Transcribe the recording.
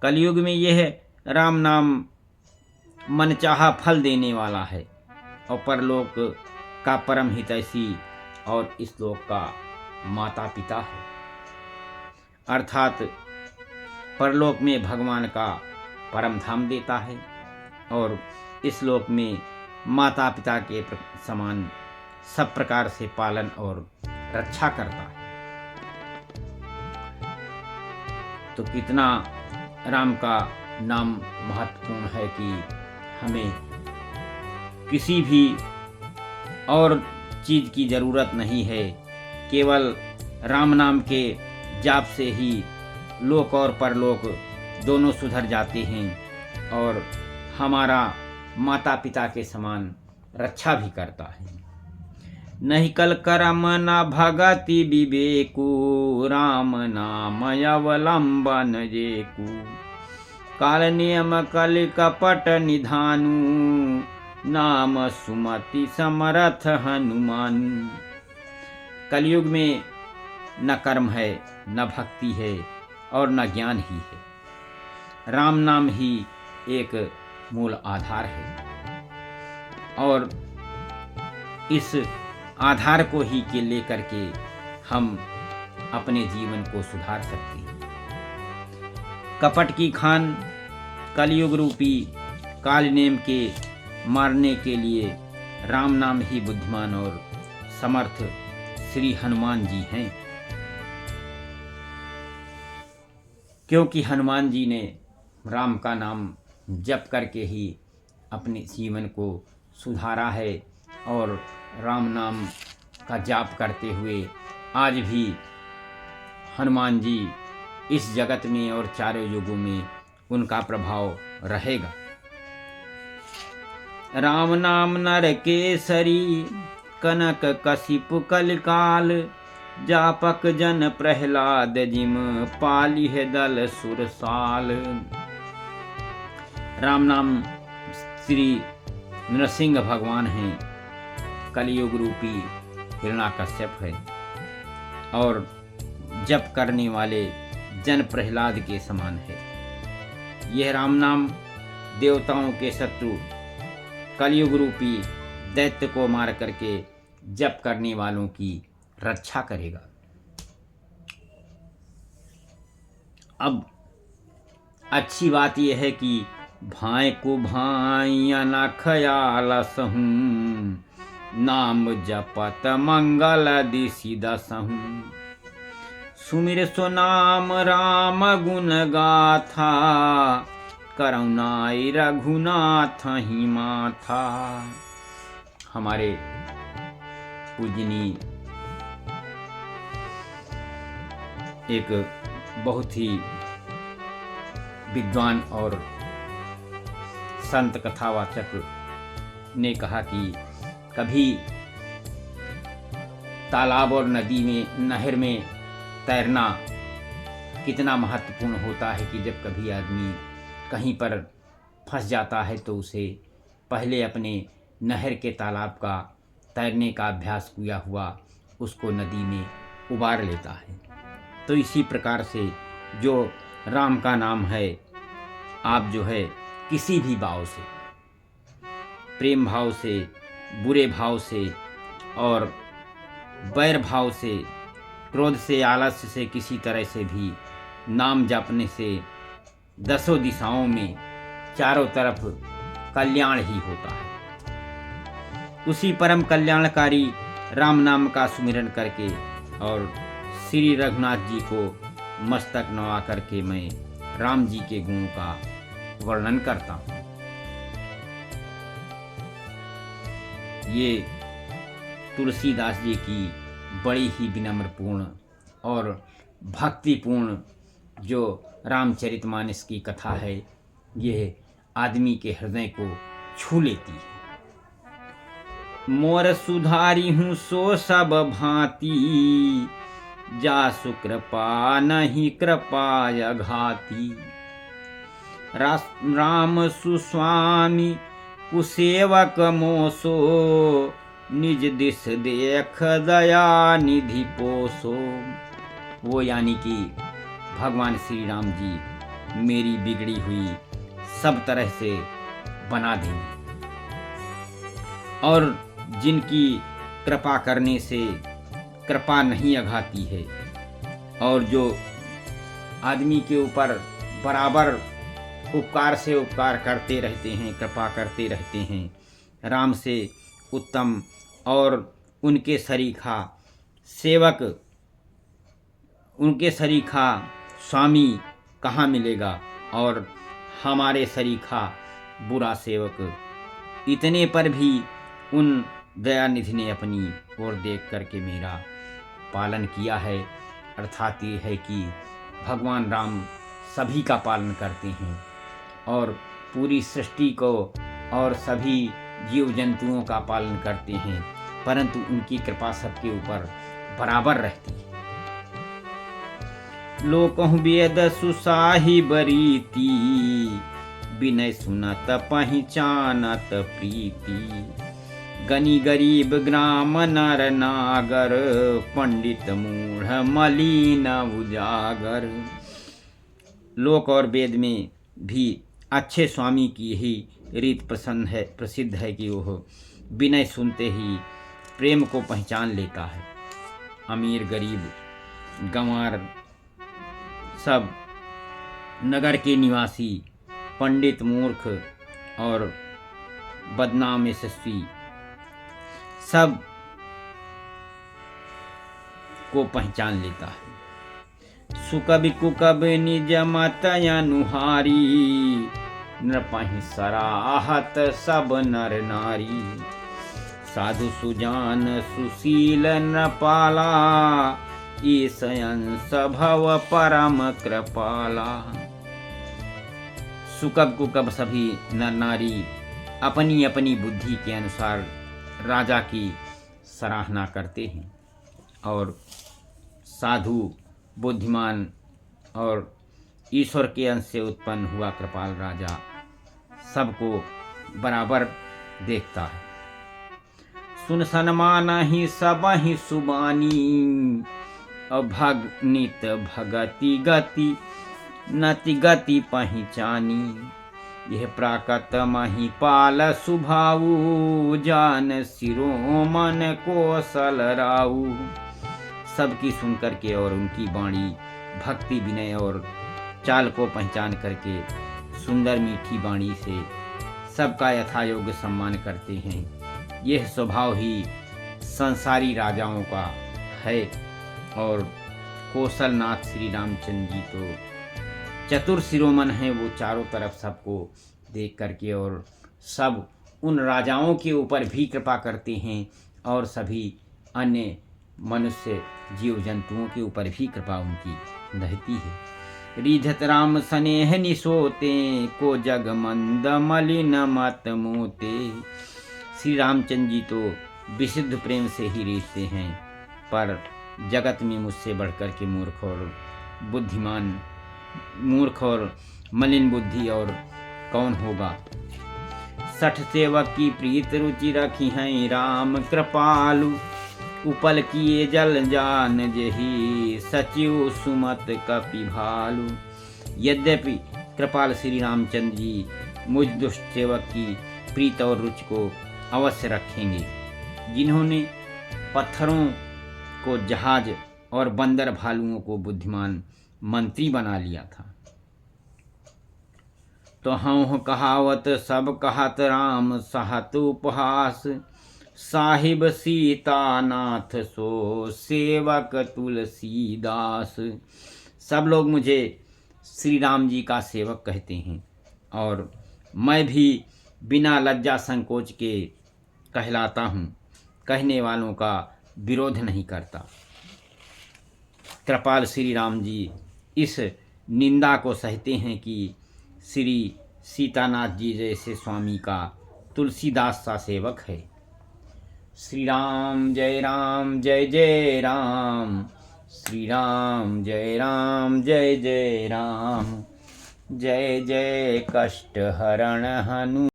कलयुग में यह राम नाम मनचाहा फल देने वाला है और परलोक का परम हितैषी और इस लोक का माता पिता है। अर्थात परलोक में भगवान का परम धाम देता है और इस लोक में माता पिता के समान सब प्रकार से पालन और रक्षा करता है। तो कितना राम का नाम महत्वपूर्ण है कि हमें किसी भी और चीज़ की ज़रूरत नहीं है, केवल राम नाम के जाप से ही लोक और परलोक दोनों सुधर जाते हैं और हमारा माता पिता के समान रक्षा भी करता है। नहीं कल करम न भगति विवेकु, राम नाम अवलंबन जेकु, काल नियम कल कपट निधानु, नाम सुमति समरथ हनुमान। कलयुग में न कर्म है, न भक्ति है और न ज्ञान ही है। राम नाम ही एक मूल आधार है और इस आधार को ही के लेकर के हम अपने जीवन को सुधार सकते हैं। कपट की खान कलयुग रूपी काल नेम के मारने के लिए राम नाम ही बुद्धिमान और समर्थ श्री हनुमान जी हैं, क्योंकि हनुमान जी ने राम का नाम जप करके ही अपने जीवन को सुधारा है और राम नाम का जाप करते हुए आज भी हनुमान जी इस जगत में और चारों युगों में उनका प्रभाव रहेगा। राम नाम नर केसरी, कनक कशिप कलिकाल, जापक जन प्रहलाद जिम, पाली है दल सुरसाल। राम नाम श्री नरसिंह भगवान हैं, कलयुग रूपी हिरण्याकश्यप है और जप करने वाले जन प्रहलाद के समान है। यह राम नाम देवताओं के शत्रु कलयुग रूपी दैत्य को मार करके जप करने वालों की रक्षा करेगा। अब अच्छी बात यह है कि भाई को भाइया न खयाल सहूं, नाम जपत मंगल दिशि दसहूं, सुमिर सो नाम राम गुण गाथा, करुणाई रघुनाथ ही माथा। हमारे पूजनीय एक बहुत ही विद्वान और संत कथावाचक ने कहा कि कभी तालाब और नदी में, नहर में तैरना कितना महत्वपूर्ण होता है कि जब कभी आदमी कहीं पर फंस जाता है तो उसे पहले अपने नहर के तालाब का तैरने का अभ्यास किया हुआ उसको नदी में उबार लेता है। तो इसी प्रकार से जो राम का नाम है, आप जो है किसी भी भाव से, प्रेम भाव से, बुरे भाव से और बैर भाव से, क्रोध से, आलस्य से, किसी तरह से भी नाम जपने से दसों दिशाओं में चारों तरफ कल्याण ही होता है। उसी परम कल्याणकारी राम नाम का सुमिरन करके और श्री रघुनाथ जी को मस्तक नवा करके मैं राम जी के गुणों का वर्णन करता हूँ। ये तुलसीदास जी की बड़ी ही विनम्रपूर्ण और भक्तिपूर्ण जो रामचरितमानस की कथा है, यह आदमी के हृदय को छू लेती है। मोर सुधारी हूँ सो सब भांति, जासु कृपा नहीं कृपाय घाती, राम सुस्वामी कुसेवक मोसो, निज दिस देख दया निधि पोसो। वो यानी कि भगवान श्री राम जी मेरी बिगड़ी हुई सब तरह से बना देंगे। और जिनकी कृपा करने से कृपा नहीं अघाती है, और जो आदमी के ऊपर बराबर उपकार से उपकार करते रहते हैं, कृपा करते रहते हैं, राम से उत्तम और उनके सरीखा सेवक, उनके सरीखा स्वामी कहाँ मिलेगा। और हमारे सरीखा बुरा सेवक, इतने पर भी उन दयानिधि ने अपनी ओर देख करके मेरा पालन किया है। अर्थात ये है कि भगवान राम सभी का पालन करते हैं और पूरी सृष्टि को और सभी जीव जंतुओं का पालन करते हैं, परंतु उनकी कृपा सबके ऊपर बराबर रहती है। लोकहु वेद सुसाहिब रीति, विनय सुनत पहिचानत प्रीति। गनी गरीब ग्राम नर नागर, पंडित मूढ़ मलिन उजागर। लोक और वेद में भी अच्छे स्वामी की यही रीत प्रसिद्ध है कि वह विनय सुनते ही प्रेम को पहचान लेता है। अमीर गरीब गंवार सब, नगर के निवासी, पंडित मूर्ख और बदनाम यशस्वी, सब को पहचान लेता है। सुकबि कुकबि निज मत अनुहारी, नृपहि सराहत सब नर नारी। साधु सुजान सुशील नृपाला, ईशयन भव परम कृपाला। सुकब कुकब सभी नर नारी अपनी अपनी बुद्धि के अनुसार राजा की सराहना करते हैं, और साधु बुद्धिमान और ईश्वर के अंश से उत्पन्न हुआ कृपाल राजा सबको बराबर देखता है। सुन सन्मानहि सबहि सुबानी, अभग नित भगति गति, नति गति पहिचानी। यह प्राकत महिपाल सुभाऊ, जान शिरोमन कोसल राऊ। सबकी सुन करके और उनकी वाणी भक्ति विनय और चाल को पहचान करके सुंदर मीठी वाणी से सबका यथायोग्य सम्मान करते हैं। यह स्वभाव ही संसारी राजाओं का है। और कौशलनाथ श्री रामचंद्र जी तो चतुर शिरोमन हैं, वो चारों तरफ सबको देख करके और सब उन राजाओं के ऊपर भी कृपा करते हैं, और सभी अन्य मनुष्य जीव जंतुओं के ऊपर भी कृपा उनकी रहती है। रिझत राम स्नेह निसोते, को जग मंद मलिन मत मोते। श्री रामचंद्र जी तो विशुद्ध प्रेम से ही रीझते हैं, पर जगत में मुझसे बढ़कर के मूर्ख और मलिन बुद्धि और कौन होगा। सठ सेवक की प्रीत रुचि रखी हैं राम कृपालु, उपल किए जल जान जही, सचिव सुमत कपि भालु। यद्यपि कृपाल श्री रामचंद्र जी मुझ दुष्ट सेवक की प्रीत और रुचि को अवश्य रखेंगे, जिन्होंने पत्थरों को जहाज और बंदर भालुओं को बुद्धिमान मंत्री बना लिया था। तो हूँ कहावत सब कहत राम सहत उपहास, साहिब सीतानाथ सो सेवक तुलसीदास। सब लोग मुझे श्री राम जी का सेवक कहते हैं, और मैं भी बिना लज्जा संकोच के कहलाता हूँ, कहने वालों का विरोध नहीं करता। कृपाल श्री राम जी इस निंदा को सहते हैं कि श्री सीतानाथ जी जैसे स्वामी का तुलसीदास सा सेवक है। श्री राम जय जय राम, श्री राम जय जय राम। जय जय कष्ट हरण हनु।